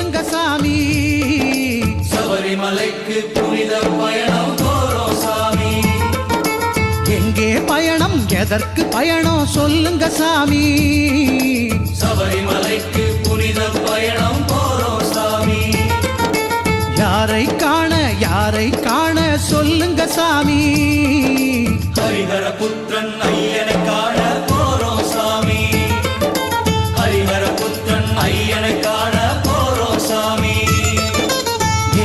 சொல்லுங்க சாமி. சபரிமலைக்கு புனித பயணம் போறோம் சாமி. எங்கே பயணம் எதற்கு பயணம் சொல்லுங்க சாமி. சபரிமலைக்கு புனித பயணம் போறோம் சாமி. யாரை காண சொல்லுங்க சாமி. ஹரிஹர புத்திரன் ஐயனை காண போறோம் சாமி. ஹரிஹர புத்திரன் ஐயனை காண போறோம் சாமி.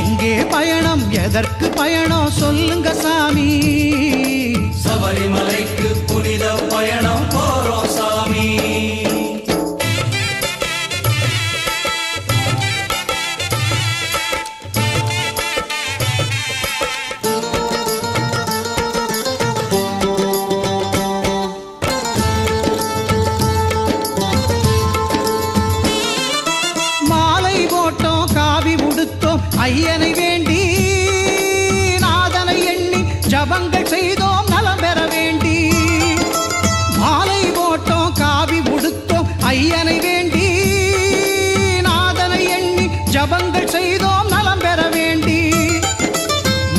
எங்கே பயணம் எதற்கு பயணம் சொல்லுங்க சாமி. சபரிமலைக்கு புனித பயணம் போறோம் சாமி. மாலை போட்டோம் காவி உடுத்தோம் ஐயனை வேண்டி, நாதனை எண்ணி ஜபங்கள் செய்தோம் நலம் பெற வேண்டி. மாலை போட்டோம் காவி உடுத்தோம் ஐயனை வேண்டி, நாதனை எண்ணி ஜபங்கள் செய்தோம் நலம் பெற வேண்டி.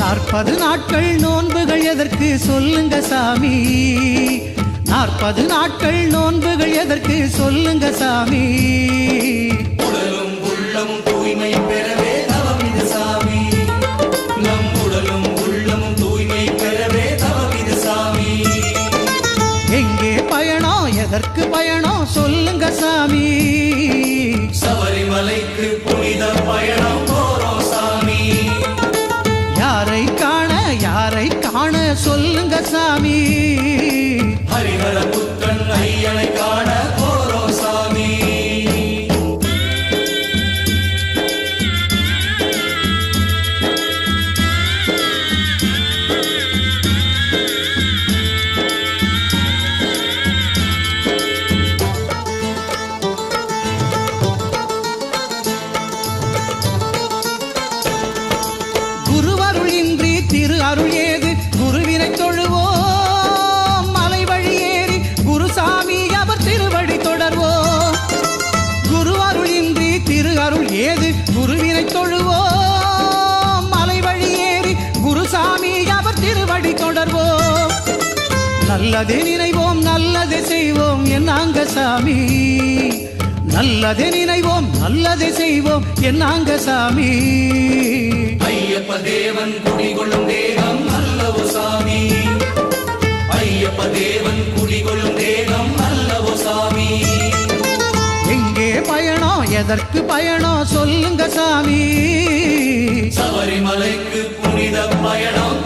40 நாட்கள் நோன்புகள் எதற்கு சொல்லுங்க சாமி. 40 நாட்கள் நோன்புகள் எதற்கு சொல்லுங்க சாமி. உடலும் உள்ளமும் தூய்மை பெறவே தவம் இது சாமி. நம் உடலும் உள்ளமும் தூய்மை பெறவே தவம் இது சாமி. எங்கே பயணம் எதற்கு பயணம் சொல்லுங்க சாமி. சபரிமலைக்கு புனித பயணம் போறோம் சாமி. யாரை காண சொல்லுங்க சாமி. ஹரிஹர புத்திரன் ஐயனை காண போறோம் சாமி. குருவருள் இன்றி திரு அருள் ஏது, குருவினை தொழுவோம் மலை வழி ஏறி குருசாமி அவர் திருவடி தொடர்வோம். குருவருள் இன்றி திரு அருள் ஏது, குருவினை தொழுவோம் மலை வழி ஏறி குருசாமி அவர் திருவடி தொடர்வோம். நல்லதே நினைவோம் நல்லதே செய்வோம் என்னாங்க சாமி. நல்லதே நினைவோம் நல்லதே செய்வோம் என்னாங்க சாமி. ஐயப்ப தேவன் குடிகொள்ளும் தேகம் அல்லவோ சாமி. ஐயப்ப தேவன் குடிகொள்ளும் தேகம் அல்லவோ சாமி. எங்கே பயணம் எதற்கு பயணம் சொல்லுங்க சாமி. சபரிமலைக்கு புனித பயணம்